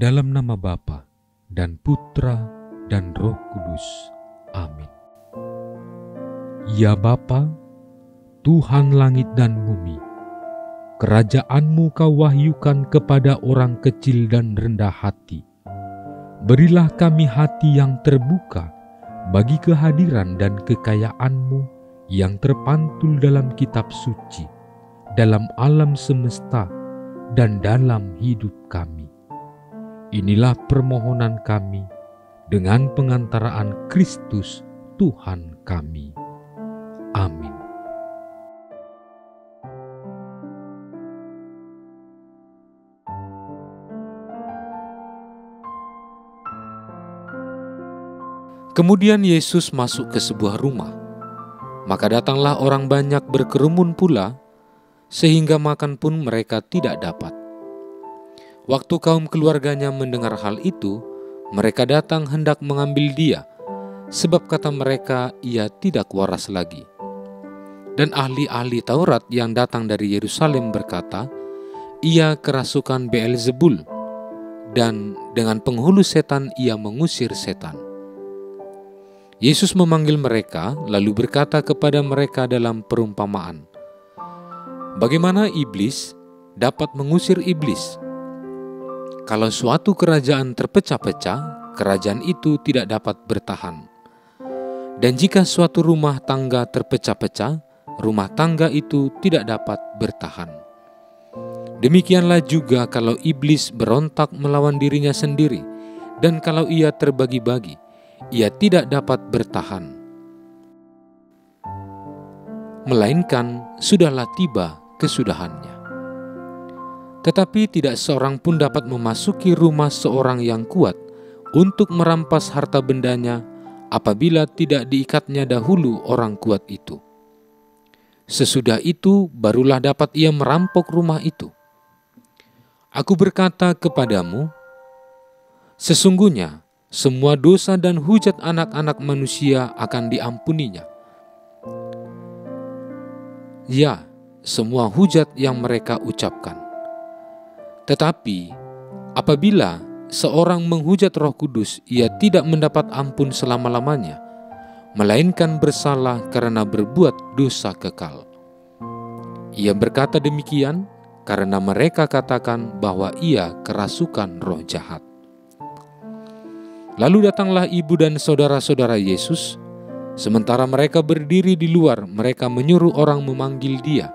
dalam nama Bapa dan Putra dan Roh Kudus. Amin. Ya Bapa, Tuhan langit dan bumi, kerajaan-Mu Kau wahyukan kepada orang kecil dan rendah hati. Berilah kami hati yang terbuka bagi kehadiran dan kekayaan-Mu yang terpantul dalam kitab suci, dalam alam semesta, dan dalam hidup kami. Inilah permohonan kami dengan pengantaraan Kristus Tuhan kami. Amin. Kemudian Yesus masuk ke sebuah rumah. Maka datanglah orang banyak berkerumun pula, sehingga makan pun mereka tidak dapat. Waktu kaum keluarganya mendengar hal itu, mereka datang hendak mengambil Dia, sebab kata mereka, Ia tidak waras lagi. Dan ahli-ahli Taurat yang datang dari Yerusalem berkata, Ia kerasukan Beelzebul, dan dengan penghulu setan Ia mengusir setan. Yesus memanggil mereka, lalu berkata kepada mereka dalam perumpamaan, bagaimana iblis dapat mengusir iblis? Kalau suatu kerajaan terpecah-pecah, kerajaan itu tidak dapat bertahan. Dan jika suatu rumah tangga terpecah-pecah, rumah tangga itu tidak dapat bertahan. Demikianlah juga kalau iblis berontak melawan dirinya sendiri, dan kalau ia terbagi-bagi, ia tidak dapat bertahan. Melainkan sudahlah tiba kesudahannya. Tetapi tidak seorang pun dapat memasuki rumah seorang yang kuat untuk merampas harta bendanya apabila tidak diikatnya dahulu orang kuat itu. Sesudah itu barulah dapat ia merampok rumah itu. Aku berkata kepadamu, sesungguhnya semua dosa dan hujat anak-anak manusia akan diampuninya. Ya, semua hujat yang mereka ucapkan. Tetapi apabila seorang menghujat Roh Kudus, ia tidak mendapat ampun selama-lamanya, melainkan bersalah karena berbuat dosa kekal. Ia berkata demikian karena mereka katakan bahwa ia kerasukan roh jahat. Lalu datanglah ibu dan saudara-saudara Yesus. Sementara mereka berdiri di luar, mereka menyuruh orang memanggil Dia.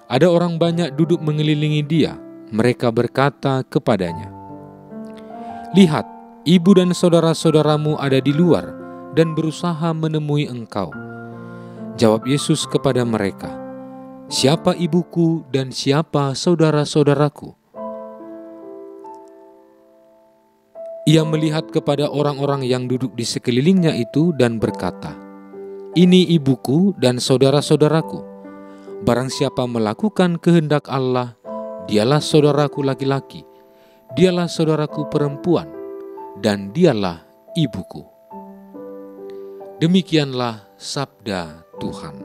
Ada orang banyak duduk mengelilingi Dia. Mereka berkata kepadanya, lihat, ibu dan saudara-saudaramu ada di luar dan berusaha menemui engkau. Jawab Yesus kepada mereka, siapa ibuku dan siapa saudara-saudaraku? Ia melihat kepada orang-orang yang duduk di sekelilingnya itu dan berkata, ini ibuku dan saudara-saudaraku. Barang siapa melakukan kehendak Allah, dialah saudaraku laki-laki, dialah saudaraku perempuan, dan dialah ibuku. Demikianlah sabda Tuhan.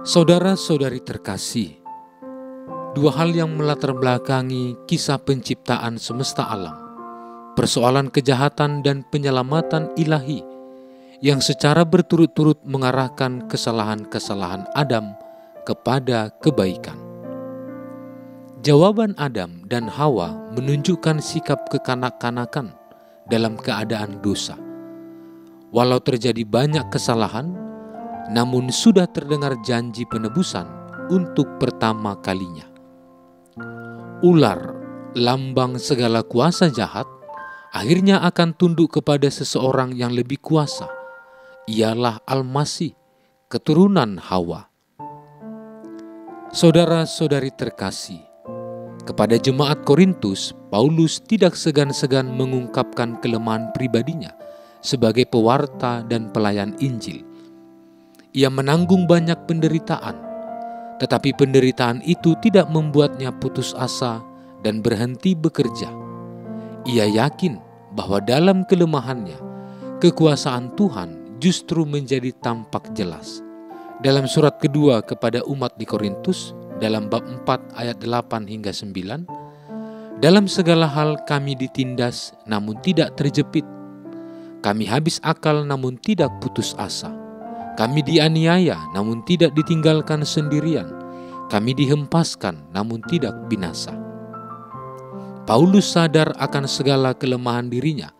Saudara-saudari terkasih, dua hal yang melatar belakangi kisah penciptaan semesta alam, persoalan kejahatan dan penyelamatan ilahi yang secara berturut-turut mengarahkan kesalahan-kesalahan Adam kepada kebaikan. Jawaban Adam dan Hawa menunjukkan sikap kekanak-kanakan dalam keadaan dosa. Walau terjadi banyak kesalahan, namun sudah terdengar janji penebusan untuk pertama kalinya. Ular, lambang segala kuasa jahat, akhirnya akan tunduk kepada seseorang yang lebih kuasa. Ialah Al-Masih, keturunan Hawa. Saudara-saudari terkasih, kepada jemaat Korintus, Paulus tidak segan-segan mengungkapkan kelemahan pribadinya sebagai pewarta dan pelayan Injil. Ia menanggung banyak penderitaan, tetapi penderitaan itu tidak membuatnya putus asa dan berhenti bekerja. Ia yakin bahwa dalam kelemahannya, kekuasaan Tuhan justru menjadi tampak jelas. Dalam surat kedua kepada umat di Korintus, dalam bab 4 ayat 8 hingga 9, dalam segala hal kami ditindas namun tidak terjepit. Kami habis akal namun tidak putus asa. Kami dianiaya namun tidak ditinggalkan sendirian. Kami dihempaskan namun tidak binasa. Paulus sadar akan segala kelemahan dirinya.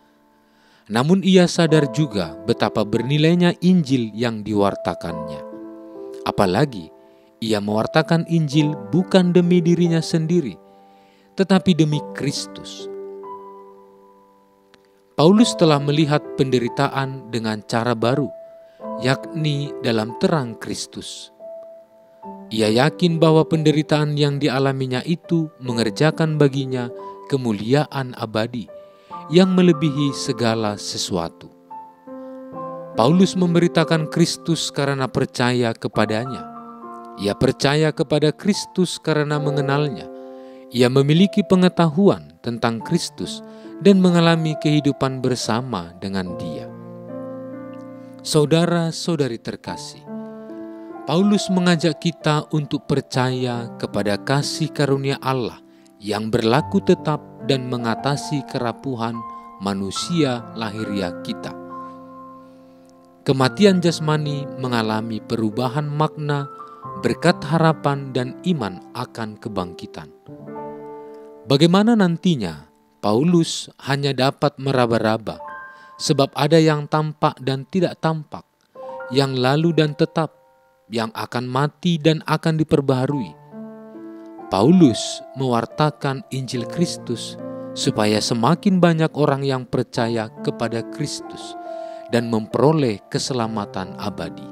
Namun ia sadar juga betapa bernilainya Injil yang diwartakannya. Apalagi ia mewartakan Injil bukan demi dirinya sendiri, tetapi demi Kristus. Paulus telah melihat penderitaan dengan cara baru, yakni dalam terang Kristus. Ia yakin bahwa penderitaan yang dialaminya itu mengerjakan baginya kemuliaan abadi yang melebihi segala sesuatu. Paulus memberitakan Kristus karena percaya kepadanya. Ia percaya kepada Kristus karena mengenalnya. Ia memiliki pengetahuan tentang Kristus dan mengalami kehidupan bersama dengan Dia. Saudara-saudari terkasih, Paulus mengajak kita untuk percaya kepada kasih karunia Allah yang berlaku tetap dan mengatasi kerapuhan manusia lahiriah kita. Kematian jasmani mengalami perubahan makna berkat harapan dan iman akan kebangkitan. Bagaimana nantinya Paulus hanya dapat meraba-raba, sebab ada yang tampak dan tidak tampak, yang lalu dan tetap, yang akan mati dan akan diperbaharui. Paulus mewartakan Injil Kristus supaya semakin banyak orang yang percaya kepada Kristus dan memperoleh keselamatan abadi.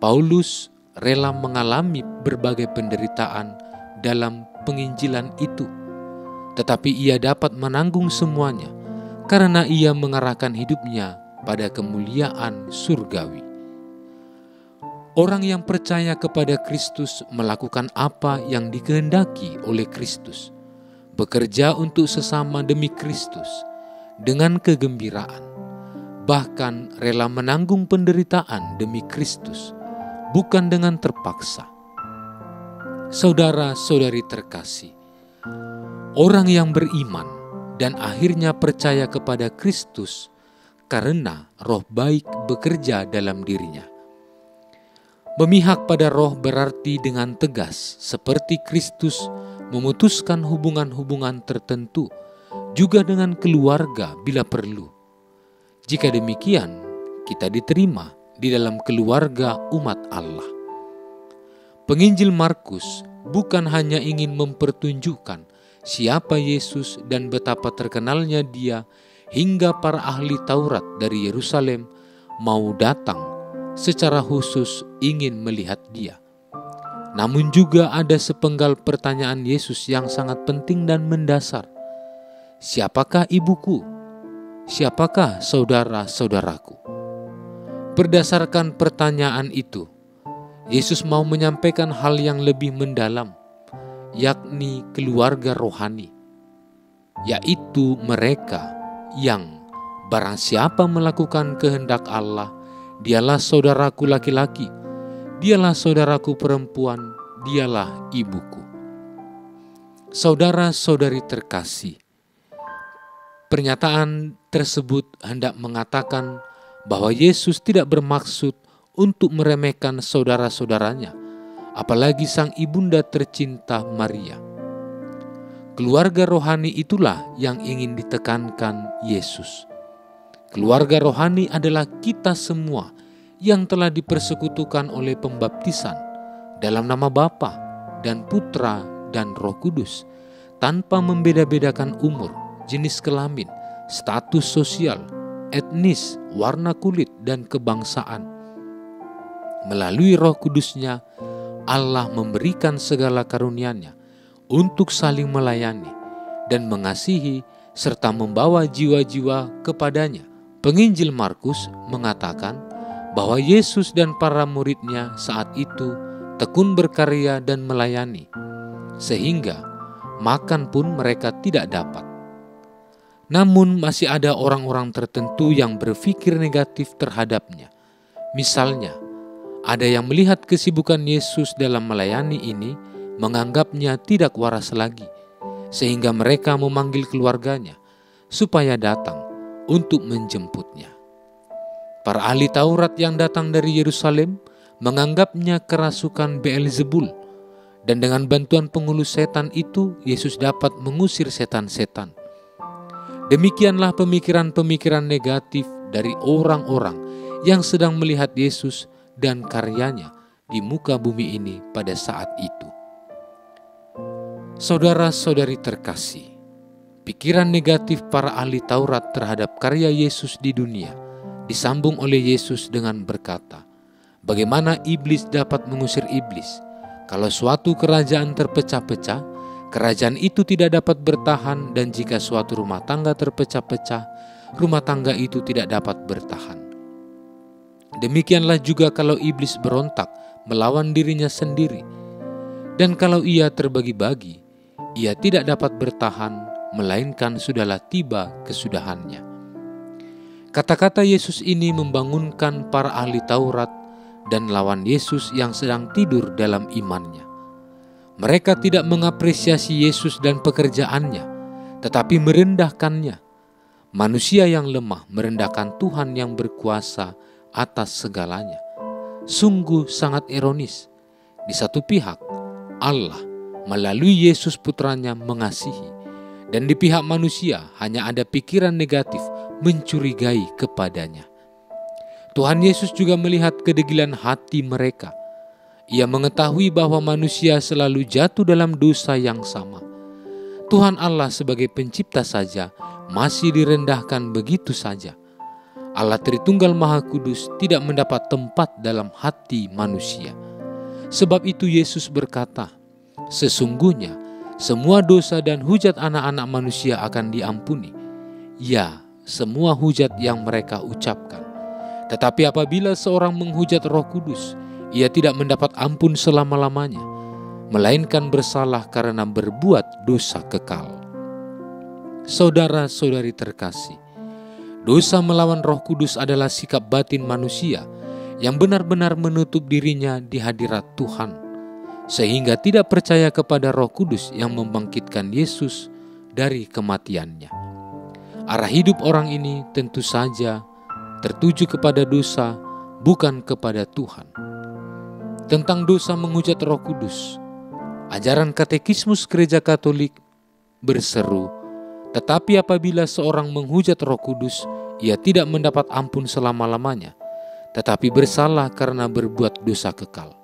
Paulus rela mengalami berbagai penderitaan dalam penginjilan itu, tetapi ia dapat menanggung semuanya karena ia mengarahkan hidupnya pada kemuliaan surgawi. Orang yang percaya kepada Kristus melakukan apa yang dikehendaki oleh Kristus, bekerja untuk sesama demi Kristus dengan kegembiraan, bahkan rela menanggung penderitaan demi Kristus, bukan dengan terpaksa. Saudara-saudari terkasih, orang yang beriman dan akhirnya percaya kepada Kristus karena Roh baik bekerja dalam dirinya. Memihak pada Roh berarti dengan tegas, seperti Kristus memutuskan hubungan-hubungan tertentu, juga dengan keluarga bila perlu. Jika demikian, kita diterima di dalam keluarga umat Allah. Penginjil Markus bukan hanya ingin mempertunjukkan siapa Yesus dan betapa terkenalnya Dia hingga para ahli Taurat dari Yerusalem mau datang secara khusus ingin melihat Dia. Namun juga ada sepenggal pertanyaan Yesus yang sangat penting dan mendasar. Siapakah ibuku? Siapakah saudara-saudaraku? Berdasarkan pertanyaan itu, Yesus mau menyampaikan hal yang lebih mendalam, yakni keluarga rohani, yaitu mereka yang barang siapa melakukan kehendak Allah, dialah saudaraku laki-laki, dialah saudaraku perempuan, dialah ibuku. Saudara-saudari terkasih, pernyataan tersebut hendak mengatakan bahwa Yesus tidak bermaksud untuk meremehkan saudara-saudaranya, apalagi sang ibunda tercinta Maria. Keluarga rohani itulah yang ingin ditekankan Yesus. Keluarga rohani adalah kita semua yang telah dipersekutukan oleh pembaptisan dalam nama Bapa dan Putra dan Roh Kudus, tanpa membeda-bedakan umur, jenis kelamin, status sosial, etnis, warna kulit, dan kebangsaan. Melalui Roh Kudus-Nya, Allah memberikan segala karunia-Nya untuk saling melayani dan mengasihi serta membawa jiwa-jiwa kepadanya. Penginjil Markus mengatakan bahwa Yesus dan para murid-Nya saat itu tekun berkarya dan melayani, sehingga makan pun mereka tidak dapat. Namun masih ada orang-orang tertentu yang berpikir negatif terhadapnya. Misalnya, ada yang melihat kesibukan Yesus dalam melayani ini menganggapnya tidak waras lagi, sehingga mereka memanggil keluarganya supaya datang untuk menjemputnya. Para ahli Taurat yang datang dari Yerusalem menganggapnya kerasukan Beelzebul, dan dengan bantuan penghulu setan itu Yesus dapat mengusir setan-setan. Demikianlah pemikiran-pemikiran negatif dari orang-orang yang sedang melihat Yesus dan karyanya di muka bumi ini pada saat itu. Saudara-saudari terkasih, pikiran negatif para ahli Taurat terhadap karya Yesus di dunia disambung oleh Yesus dengan berkata, bagaimana iblis dapat mengusir iblis? Kalau suatu kerajaan terpecah-pecah, kerajaan itu tidak dapat bertahan, dan jika suatu rumah tangga terpecah-pecah, rumah tangga itu tidak dapat bertahan. Demikianlah juga kalau iblis berontak melawan dirinya sendiri, dan kalau ia terbagi-bagi, ia tidak dapat bertahan, melainkan sudahlah tiba kesudahannya. Kata-kata Yesus ini membangunkan para ahli Taurat dan lawan Yesus yang sedang tidur dalam imannya. Mereka tidak mengapresiasi Yesus dan pekerjaannya, tetapi merendahkannya. Manusia yang lemah merendahkan Tuhan yang berkuasa atas segalanya. Sungguh sangat ironis. Di satu pihak, Allah melalui Yesus putranya mengasihi, dan di pihak manusia hanya ada pikiran negatif mencurigai kepadanya. Tuhan Yesus juga melihat kedegilan hati mereka. Ia mengetahui bahwa manusia selalu jatuh dalam dosa yang sama. Tuhan Allah sebagai pencipta saja masih direndahkan begitu saja. Allah Tritunggal Maha Kudus tidak mendapat tempat dalam hati manusia. Sebab itu Yesus berkata, sesungguhnya semua dosa dan hujat anak-anak manusia akan diampuni. Ya, semua hujat yang mereka ucapkan. Tetapi apabila seorang menghujat Roh Kudus, ia tidak mendapat ampun selama-lamanya, melainkan bersalah karena berbuat dosa kekal. Saudara-saudari terkasih, dosa melawan Roh Kudus adalah sikap batin manusia yang benar-benar menutup dirinya di hadirat Tuhan, sehingga tidak percaya kepada Roh Kudus yang membangkitkan Yesus dari kematiannya. Arah hidup orang ini tentu saja tertuju kepada dosa, bukan kepada Tuhan. Tentang dosa menghujat Roh Kudus, ajaran Katekismus Gereja Katolik berseru, tetapi apabila seorang menghujat Roh Kudus, ia tidak mendapat ampun selama-lamanya, tetapi bersalah karena berbuat dosa kekal.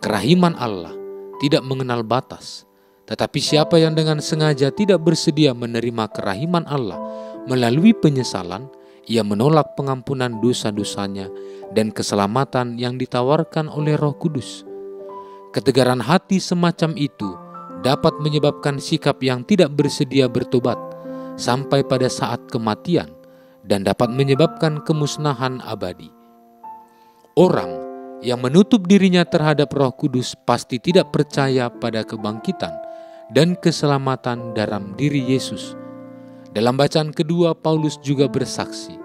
Kerahiman Allah tidak mengenal batas, tetapi siapa yang dengan sengaja tidak bersedia menerima kerahiman Allah melalui penyesalan, ia menolak pengampunan dosa-dosanya dan keselamatan yang ditawarkan oleh Roh Kudus. Ketegaran hati semacam itu dapat menyebabkan sikap yang tidak bersedia bertobat sampai pada saat kematian dan dapat menyebabkan kemusnahan abadi. Orang yang menutup dirinya terhadap Roh Kudus pasti tidak percaya pada kebangkitan dan keselamatan dalam diri Yesus. Dalam bacaan kedua, Paulus juga bersaksi,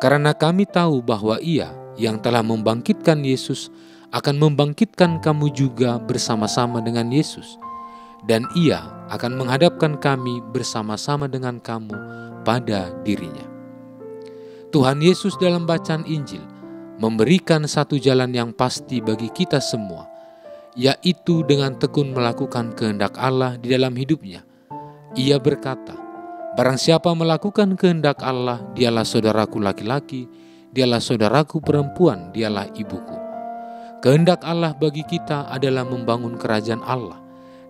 karena kami tahu bahwa Ia yang telah membangkitkan Yesus akan membangkitkan kamu juga bersama-sama dengan Yesus, dan Ia akan menghadapkan kami bersama-sama dengan kamu pada dirinya. Tuhan Yesus dalam bacaan Injil memberikan satu jalan yang pasti bagi kita semua, yaitu dengan tekun melakukan kehendak Allah di dalam hidupnya. Ia berkata, barang siapa melakukan kehendak Allah, dialah saudaraku laki-laki, dialah saudaraku perempuan, dialah ibuku. Kehendak Allah bagi kita adalah membangun kerajaan Allah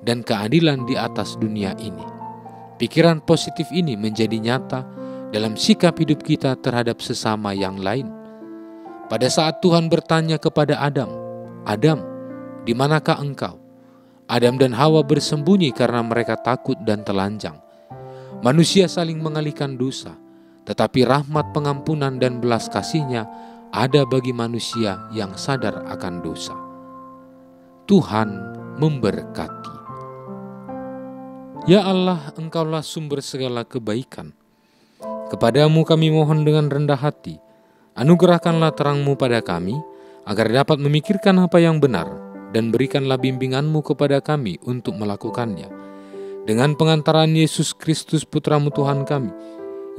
dan keadilan di atas dunia ini. Pikiran positif ini menjadi nyata dalam sikap hidup kita terhadap sesama yang lain. Pada saat Tuhan bertanya kepada Adam, "Adam, di manakah engkau?" Adam dan Hawa bersembunyi karena mereka takut dan telanjang. Manusia saling mengalihkan dosa, tetapi rahmat pengampunan dan belas kasih-Nya ada bagi manusia yang sadar akan dosa. Tuhan memberkati. Ya Allah, Engkaulah sumber segala kebaikan. Kepadamu kami mohon dengan rendah hati, anugerahkanlah terang-Mu pada kami, agar dapat memikirkan apa yang benar dan berikanlah bimbingan-Mu kepada kami untuk melakukannya. Dengan pengantaran Yesus Kristus Putra-Mu Tuhan kami,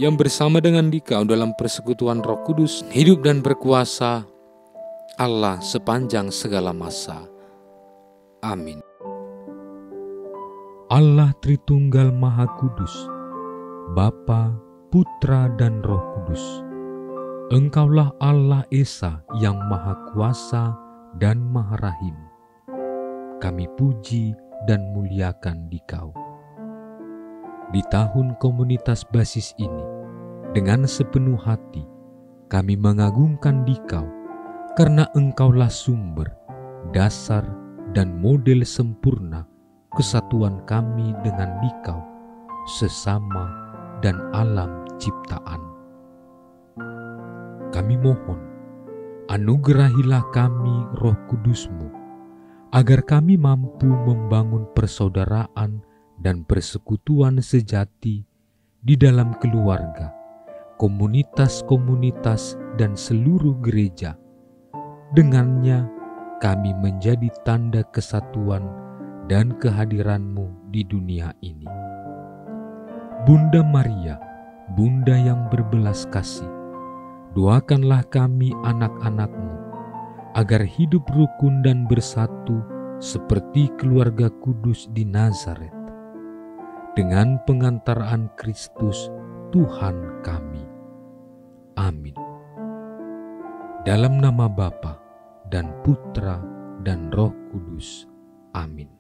yang bersama dengan Dikau dalam persekutuan Roh Kudus, hidup dan berkuasa Allah sepanjang segala masa. Amin. Allah Tritunggal Maha Kudus, Bapa, Putra, dan Roh Kudus. Engkaulah Allah Esa yang Maha Kuasa dan Maha Rahim. Kami puji dan muliakan Dikau. Di tahun komunitas basis ini, dengan sepenuh hati, kami mengagungkan Dikau karena Engkaulah sumber, dasar, dan model sempurna kesatuan kami dengan Dikau, sesama dan alam ciptaan. Kami mohon, anugerahilah kami Roh Kudus-Mu, agar kami mampu membangun persaudaraan dan persekutuan sejati di dalam keluarga, komunitas-komunitas, dan seluruh gereja. Dengannya kami menjadi tanda kesatuan dan kehadiran-Mu di dunia ini. Bunda Maria, Bunda yang berbelas kasih, doakanlah kami anak-anak-Mu, agar hidup rukun dan bersatu seperti keluarga kudus di Nazaret, dengan pengantaran Kristus Tuhan kami. Amin. Dalam nama Bapa dan Putra dan Roh Kudus. Amin.